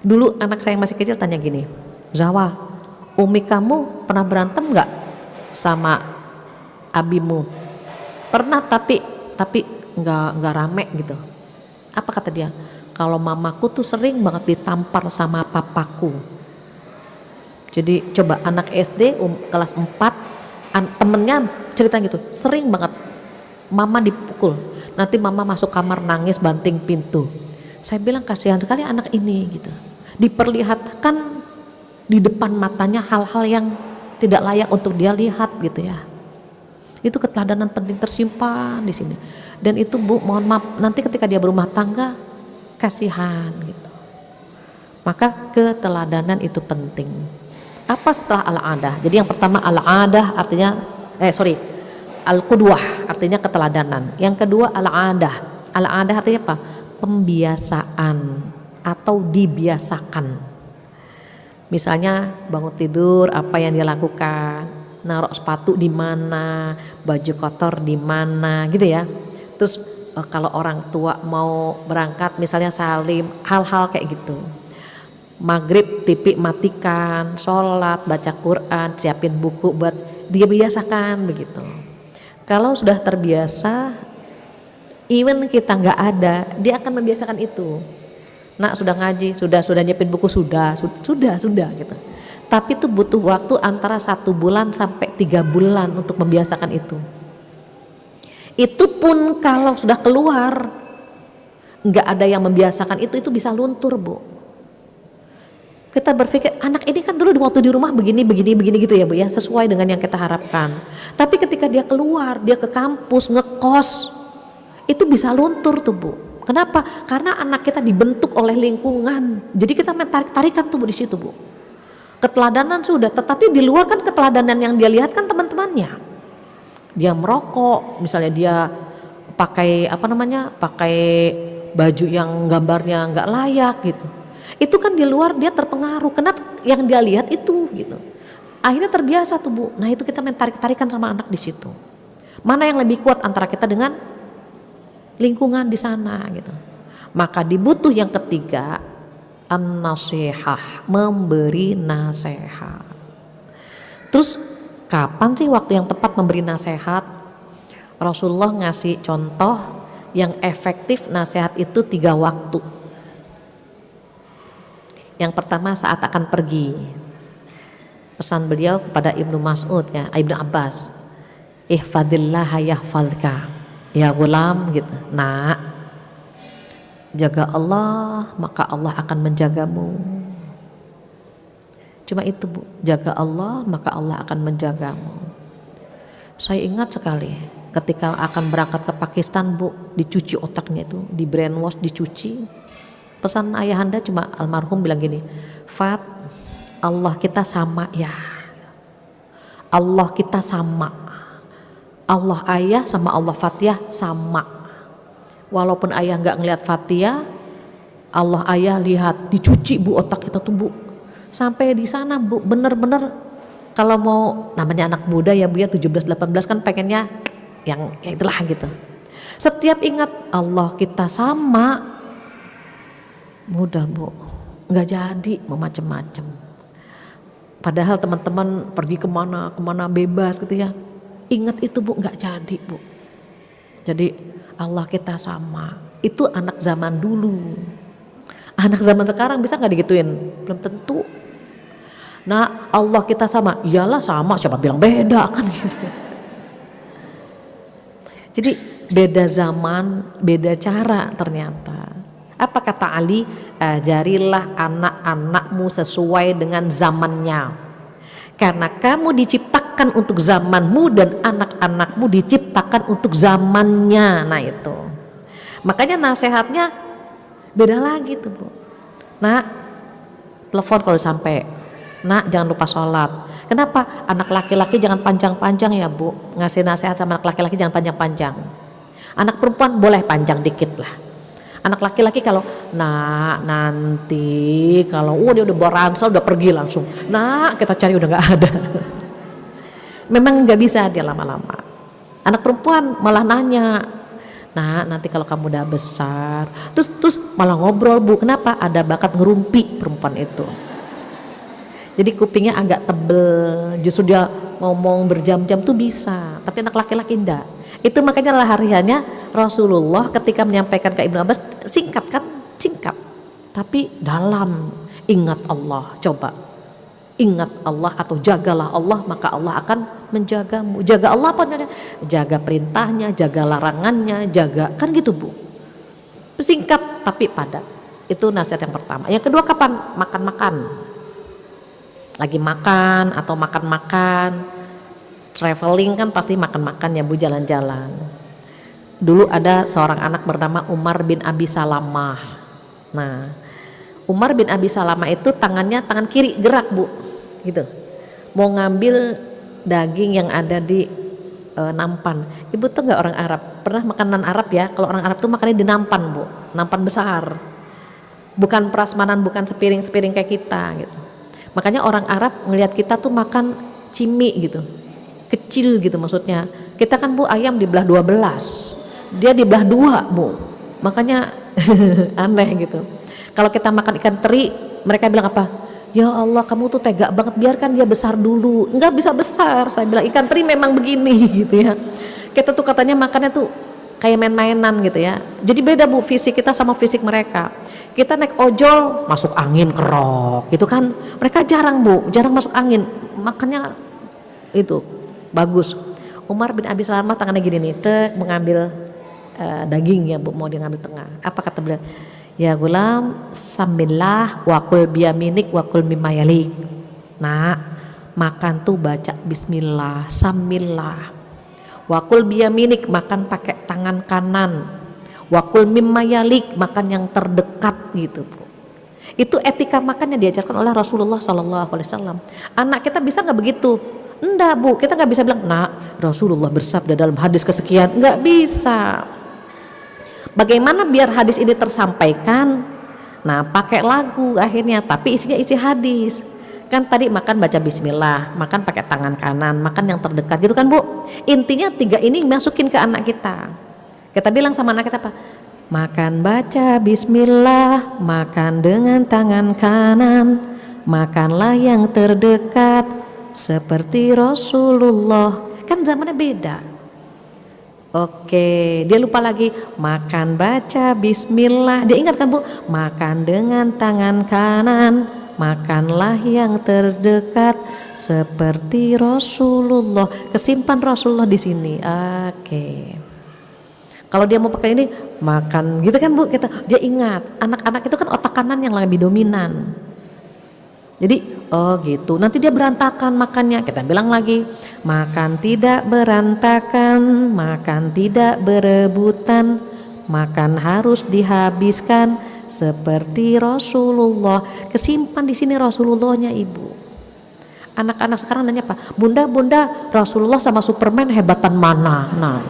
Dulu anak saya yang masih kecil tanya gini, Zawa, umi kamu pernah berantem nggak sama abimu? Pernah, tapi nggak rame gitu. Apa kata dia? Kalau mamaku tuh sering banget ditampar sama papaku. Jadi coba anak SD kelas 4 temennya cerita gitu, sering banget mama dipukul, nanti mama masuk kamar nangis banting pintu. Saya bilang kasihan sekali anak ini gitu, diperlihatkan di depan matanya hal-hal yang tidak layak untuk dia lihat gitu ya. Itu keteladanan penting tersimpan di sini. Dan itu Bu, mohon maaf, nanti ketika dia berumah tangga kasihan gitu. Maka keteladanan itu penting. Apa setelah al-adah? Jadi yang pertama al-adah artinya al-qudwah artinya keteladanan. Yang kedua al-adah. Al-adah artinya apa? Pembiasaan atau dibiasakan. Misalnya bangun tidur apa yang dia lakukan, naruh sepatu di mana, baju kotor di mana gitu ya. Terus kalau orang tua mau berangkat misalnya salim, hal-hal kayak gitu. Maghrib TV matikan, sholat, baca Quran, siapin buku buat dia biasakan begitu. Kalau sudah terbiasa, even kita nggak ada, dia akan membiasakan itu. Nak sudah ngaji, sudah nyiapin buku, sudah gitu. Tapi itu butuh waktu antara 1 bulan sampai 3 bulan untuk membiasakan itu. Itu pun kalau sudah keluar, nggak ada yang membiasakan itu bisa luntur Bu. Kita berpikir anak ini kan dulu waktu di rumah begini gitu ya Bu ya, sesuai dengan yang kita harapkan. Tapi ketika dia keluar, dia ke kampus, ngekos, itu bisa luntur tuh Bu. Kenapa? Karena anak kita dibentuk oleh lingkungan. Jadi kita tarik-tarikan tuh Bu di situ Bu. Keteladanan sudah, tetapi di luar kan keteladanan yang dia lihat kan teman-temannya. Dia merokok, misalnya dia pakai pakai baju yang gambarnya nggak layak gitu. Itu kan di luar dia terpengaruh, karena yang dia lihat itu gitu. Akhirnya terbiasa tuh Bu. Nah itu kita tarik-tarikan sama anak di situ. Mana yang lebih kuat antara kita dengan lingkungan di sana gitu. Maka dibutuh yang ketiga, an-nasihah, memberi nasihat. Terus kapan sih waktu yang tepat memberi nasihat? Rasulullah ngasih contoh yang efektif nasihat itu 3 waktu. Yang pertama saat akan pergi. Pesan beliau kepada Ibnu Mas'ud ya, Ibnu Abbas. Ihfadillah yahfadka. Ya gulam gitu. Nak, jaga Allah maka Allah akan menjagamu. Cuma itu Bu, jaga Allah maka Allah akan menjagamu. Saya ingat sekali ketika akan berangkat ke Pakistan Bu, dicuci otaknya itu, di brainwash, dicuci. Pesan ayahanda cuma almarhum bilang gini, Fat, Allah kita sama ya, Allah kita sama, Allah ayah sama Allah Fatihah sama. Walaupun ayah nggak ngelihat Fatihah, Allah ayah lihat, dicuci Bu otak kita tuh Bu. Sampai di sana Bu, bener-bener kalau mau, namanya anak muda ya Bu ya, 17-18 kan pengennya yang itulah gitu. Setiap ingat Allah kita sama, mudah Bu, nggak jadi mau macem-macem. Padahal teman-teman pergi kemana bebas gitu ya. Ingat itu Bu, nggak jadi Bu. Jadi Allah kita sama, itu anak zaman dulu. Anak zaman sekarang bisa nggak digituin? Belum tentu. Nah Allah kita sama, iyalah sama, siapa bilang beda kan gitu. Jadi beda zaman, beda cara ternyata. Apa kata Ali? Ajarilah anak-anakmu sesuai dengan zamannya. Karena kamu diciptakan untuk zamanmu dan anak-anakmu diciptakan untuk zamannya. Nah itu. Makanya nasihatnya beda lagi tuh Bu. Nak, telepon kalau sampai. Nak, jangan lupa sholat. Kenapa? Anak laki-laki jangan panjang-panjang ya Bu. Ngasih nasihat sama anak laki-laki jangan panjang-panjang. Anak perempuan boleh panjang dikit lah. Anak laki-laki kalau nak nanti kalau dia udah bawa ransel udah pergi langsung. Nak, kita cari udah nggak ada. Memang nggak bisa dia lama-lama. Anak perempuan malah nanya, Nah nanti kalau kamu udah besar, terus malah ngobrol Bu, kenapa? Ada bakat ngerumpi perempuan itu. Jadi kupingnya agak tebel, justru dia ngomong berjam-jam tuh bisa, tapi anak laki-laki enggak. Itu makanya lahiriannya Rasulullah ketika menyampaikan ke Ibnu Abbas, singkat kan, singkat, tapi dalam. Ingat Allah, coba ingat Allah atau jagalah Allah, maka Allah akan menjagamu. Jaga Allah apa namanya? Jaga perintahnya, jaga larangannya, jaga, kan gitu Bu. Singkat tapi padat. Itu nasihat yang pertama. Yang kedua, kapan? Makan-makan. Lagi makan atau makan-makan, traveling kan pasti makan-makan ya Bu, jalan-jalan. Dulu ada seorang anak bernama Umar bin Abi Salamah. Nah, Umar bin Abi Salamah itu tangannya tangan kiri gerak Bu, gitu. Mau ngambil daging yang ada di nampan. Ibu tuh nggak orang Arab, pernah makanan Arab ya? Kalau orang Arab tuh makannya di nampan Bu, nampan besar. Bukan prasmanan, bukan sepiring-sepiring kayak kita gitu. Makanya orang Arab ngelihat kita tuh makan cimi gitu, kecil gitu maksudnya. Kita kan Bu ayam dibelah 12, dia dibelah 2 Bu. Makanya aneh gitu. Kalau kita makan ikan teri, mereka bilang apa? Ya Allah, kamu tuh tega banget, biarkan dia besar dulu. Enggak bisa besar, saya bilang ikan teri memang begini gitu ya. Kita tuh katanya makannya tuh kayak main-mainan gitu ya. Jadi beda Bu fisik kita sama fisik mereka. Kita naik ojol masuk angin kerok gitu kan. Mereka jarang Bu, jarang masuk angin. Makanya itu bagus. Umar bin Abi Salamah tangannya gini nih, tek mengambil daging ya Bu, mau dia ngambil tengah. Apa kata beliau? Ya gulam, sambillah wakul biyaminik wakul mimayalik. Nah, makan tuh baca bismillah, sambillah. Wakul biyaminik, makan pakai tangan kanan. Wakul mimayalik, makan yang terdekat gitu Bu. Itu etika makan yang diajarkan oleh Rasulullah SAW. Anak kita bisa nggak begitu? Enggak Bu, kita nggak bisa bilang, nah Rasulullah bersabda dalam hadis kesekian, nggak bisa. Bagaimana biar hadis ini tersampaikan? Nah pakai lagu akhirnya, tapi isinya isi hadis. Kan tadi makan baca bismillah, makan pakai tangan kanan, makan yang terdekat gitu kan Bu. Intinya 3 ini masukin ke anak kita. Kita bilang sama anak kita apa? Makan baca bismillah, makan dengan tangan kanan, makanlah yang terdekat seperti Rasulullah. Kan zamannya beda. Oke, dia lupa lagi makan baca bismillah. Dia ingat kan Bu? Makan dengan tangan kanan, makanlah yang terdekat seperti Rasulullah. Kesimpan Rasulullah di sini. Oke. Kalau dia mau pakai ini makan gitu kan Bu, dia ingat. Anak-anak itu kan otak kanan yang lebih dominan. Jadi oh gitu, nanti dia berantakan makannya. Kita bilang lagi, makan tidak berantakan, makan tidak berebutan, makan harus dihabiskan seperti Rasulullah. Kesimpan di sini Rasulullahnya Ibu. Anak-anak sekarang nanya apa? Bunda Rasulullah sama Superman hebatan mana? Nah,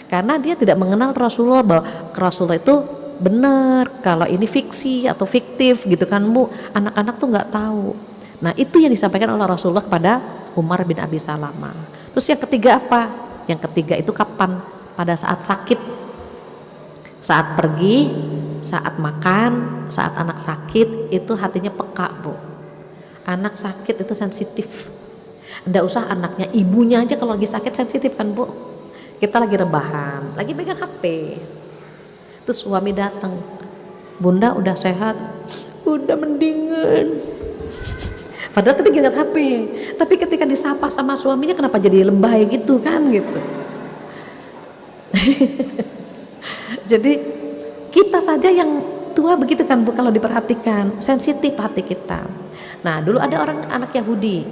karena dia tidak mengenal Rasulullah, bahwa Rasulullah itu benar, kalau ini fiksi atau fiktif gitu kan Bu. Anak-anak tuh nggak tahu. Nah itu yang disampaikan oleh Rasulullah kepada Umar bin Abi Salamah. Terus yang ketiga apa? Yang ketiga itu kapan? Pada saat sakit, saat pergi, saat makan, saat anak sakit, itu hatinya peka Bu. Anak sakit itu sensitif. Nggak usah anaknya, ibunya aja kalau lagi sakit sensitif kan Bu. Kita lagi rebahan, lagi pegang HP, terus suami datang, Bunda udah sehat? Udah mendingan. Padahal tadi ingat HP, tapi ketika disapa sama suaminya kenapa jadi lebay gitu kan gitu. Jadi kita saja yang tua begitu kan Bu, kalau diperhatikan sensitif hati kita. Nah dulu ada orang anak Yahudi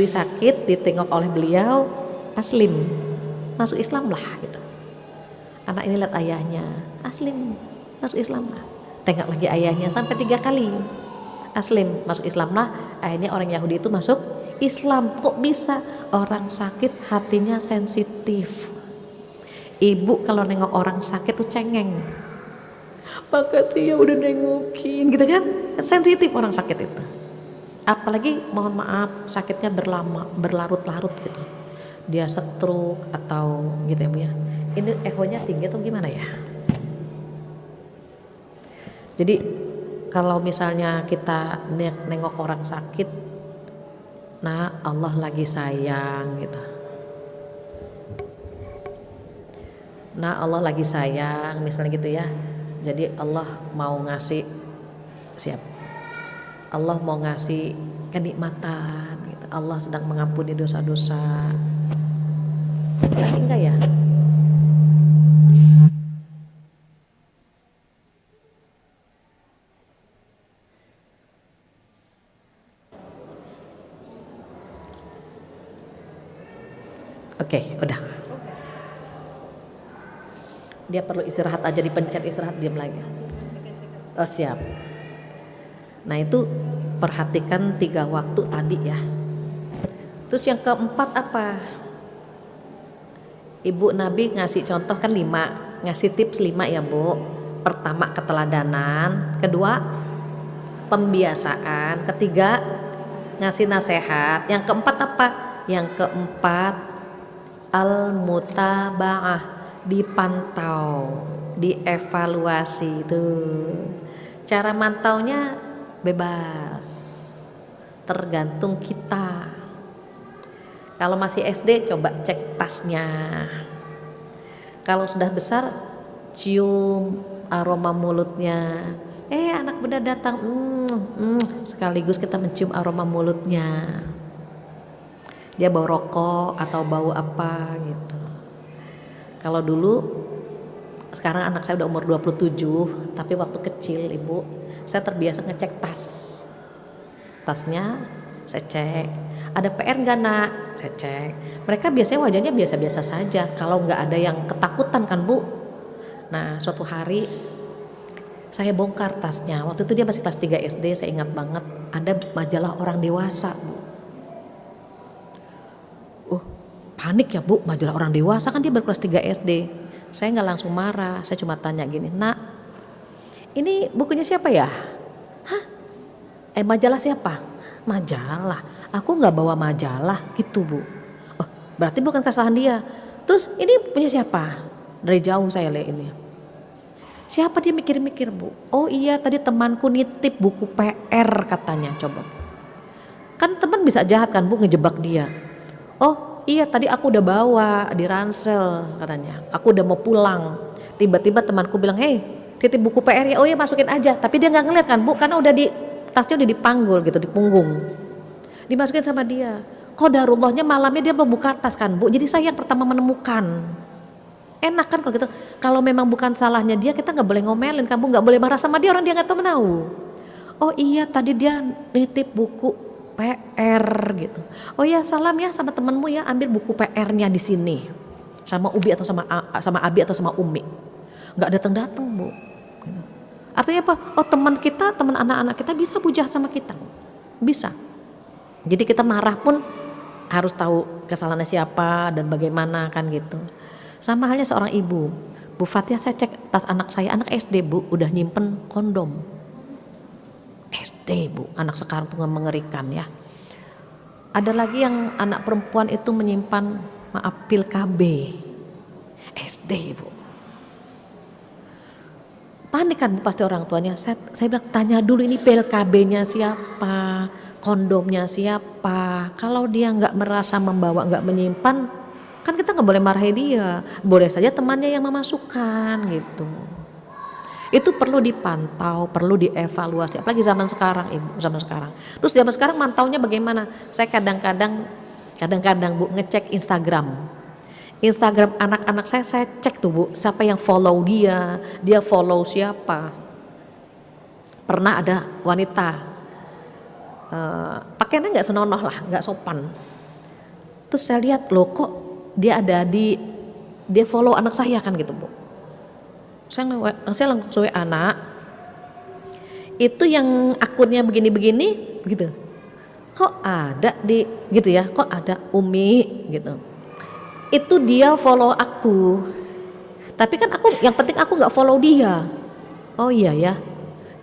sakit, ditengok oleh beliau, aslim, masuk Islam lah gitu. Anak ini lihat ayahnya, aslim, masuk Islam lah. Tengok lagi ayahnya sampai 3 kali, aslim, masuk Islam lah. Akhirnya orang Yahudi itu masuk Islam. Kok bisa? Orang sakit hatinya sensitif. Ibu kalau nengok orang sakit tuh cengeng. Makasih ya udah nengokin gitu kan. Sensitif orang sakit itu. Apalagi mohon maaf sakitnya berlarut-larut gitu. Dia stroke atau gitu ya Bu ya. Ini echonya tinggi atau gimana ya? Jadi kalau misalnya kita nengok orang sakit, nah Allah lagi sayang gitu. Nah Allah lagi sayang misalnya gitu ya. Jadi Allah mau ngasih Allah mau ngasih kenikmatan gitu. Allah sedang mengampuni dosa-dosa. Tapi enggak ya? Oke, udah. Dia perlu istirahat aja, dipencet istirahat, diam lagi. Oh siap. Nah itu perhatikan 3 waktu tadi ya. Terus yang keempat apa? Ibu Nabi ngasih contoh kan 5, ngasih tips 5 ya Bu. Pertama keteladanan, kedua pembiasaan, ketiga ngasih nasihat, yang keempat apa? Yang keempat al-mutaba'ah, dipantau, dievaluasi itu. Cara mantaunya bebas, tergantung kita. Kalau masih SD coba cek tasnya. Kalau sudah besar cium aroma mulutnya. Anak bunda datang, sekaligus kita mencium aroma mulutnya. Dia bau rokok atau bau apa gitu. Kalau dulu, sekarang anak saya udah umur 27, tapi waktu kecil Ibu, saya terbiasa ngecek tasnya saya cek, ada PR nggak nak, saya cek. Mereka biasanya wajahnya biasa-biasa saja, kalau nggak ada yang ketakutan kan Bu. Nah suatu hari saya bongkar tasnya, waktu itu dia masih kelas 3 SD, saya ingat banget, ada majalah orang dewasa Bu. Panik ya Bu, majalah orang dewasa, kan dia baru kelas 3 SD. Saya nggak langsung marah, saya cuma tanya gini, nak ini bukunya siapa ya? Hah? Majalah siapa? Majalah, aku nggak bawa majalah gitu Bu. Oh berarti bukan kesalahan dia. Terus ini punya siapa? Dari jauh saya lihat ini. Siapa, dia mikir-mikir Bu. Oh iya tadi temanku nitip buku PR katanya, coba. Kan teman bisa jahat kan Bu, ngejebak dia. Oh iya tadi aku udah bawa di ransel katanya, aku udah mau pulang. Tiba-tiba temanku bilang, hei titip buku PR ya, oh iya masukin aja. Tapi dia nggak ngeliat kan Bu, karena udah di tasnya udah dipanggul gitu, di punggung, dimasukin sama dia. Qadarullahnya malamnya dia membuka tas kan Bu, jadi saya yang pertama menemukan. Enak kan kalau gitu, kalau memang bukan salahnya dia, kita nggak boleh ngomelin, kamu nggak boleh marah sama dia, orang dia nggak tahu menahu. Oh iya tadi dia nitip buku PR gitu. Oh ya salam ya sama temenmu ya, ambil buku PR-nya di sini. Sama Ubi atau sama Abi atau sama Umi. Nggak datang-datang Bu. Gitu. Artinya apa? Oh teman kita, teman anak-anak kita bisa bujah sama kita. Bisa. Jadi kita marah pun harus tahu kesalahannya siapa dan bagaimana kan gitu. Sama halnya seorang ibu. Bu Fatia, saya cek tas anak saya, anak SD Bu, udah nyimpen kondom. SD Bu, anak sekarang tuh mengerikan ya. Ada lagi yang anak perempuan itu menyimpan pil KB, SD Bu. Panik kan Bu pasti orang tuanya. Saya bilang tanya dulu ini pil KB-nya siapa, kondomnya siapa. Kalau dia nggak merasa membawa, nggak menyimpan, kan kita nggak boleh marahin dia. Boleh saja temannya yang memasukkan gitu. Itu perlu dipantau, perlu dievaluasi, apalagi zaman sekarang Ibu, zaman sekarang. Terus zaman sekarang mantaunya bagaimana? Saya kadang-kadang Bu ngecek Instagram anak-anak saya cek tuh Bu, siapa yang follow dia follow siapa. Pernah ada wanita pakaiannya nggak senonoh lah, nggak sopan. Terus saya lihat loh kok dia follow anak saya kan gitu Bu. Saya langsung anak itu yang akunnya begini-begini gitu, kok ada di gitu ya, kok ada Umi gitu, itu dia follow aku, tapi kan aku yang penting aku nggak follow dia. Oh iya ya,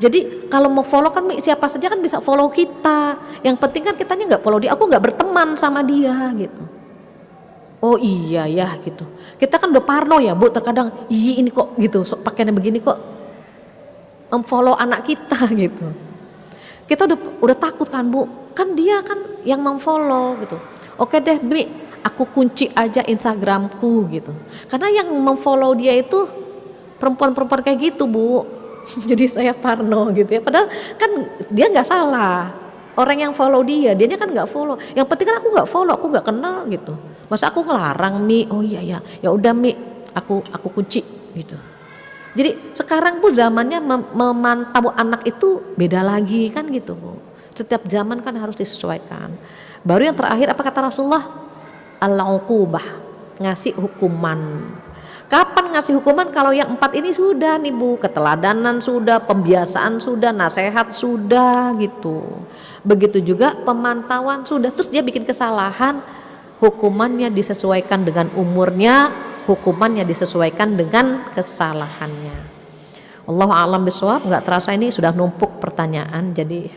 jadi kalau mau follow kan siapa saja kan bisa follow kita, yang penting kan kitanya nggak follow dia, aku nggak berteman sama dia gitu. Oh iya ya gitu. Kita kan udah parno ya Bu, terkadang ini kok gitu, pakaiannya begini kok unfollow anak kita gitu. Kita udah takut kan Bu, kan dia kan yang memfollow gitu. Oke deh Mi, aku kunci aja Instagramku gitu. Karena yang memfollow dia itu perempuan-perempuan kayak gitu Bu. Jadi saya parno gitu ya. Padahal kan dia nggak salah. Orang yang follow dianya kan nggak follow. Yang penting kan aku nggak follow, aku nggak kenal gitu. Masa aku ngelarang Mi? Oh iya ya, ya udah Mi, aku kunci gitu. Jadi sekarang pun zamannya memantau anak itu beda lagi kan gitu Bu. Setiap zaman kan harus disesuaikan. Baru yang terakhir apa kata Rasulullah? Al-uqubah, ngasih hukuman. Kapan ngasih hukuman? Kalau yang 4 ini sudah nih Bu, keteladanan sudah, pembiasaan sudah, nasihat sudah gitu. Begitu juga pemantauan sudah. Terus dia bikin kesalahan, hukumannya disesuaikan dengan umurnya, hukumannya disesuaikan dengan kesalahannya. Allahu a'lam bishawab. Nggak terasa ini sudah numpuk pertanyaan, jadi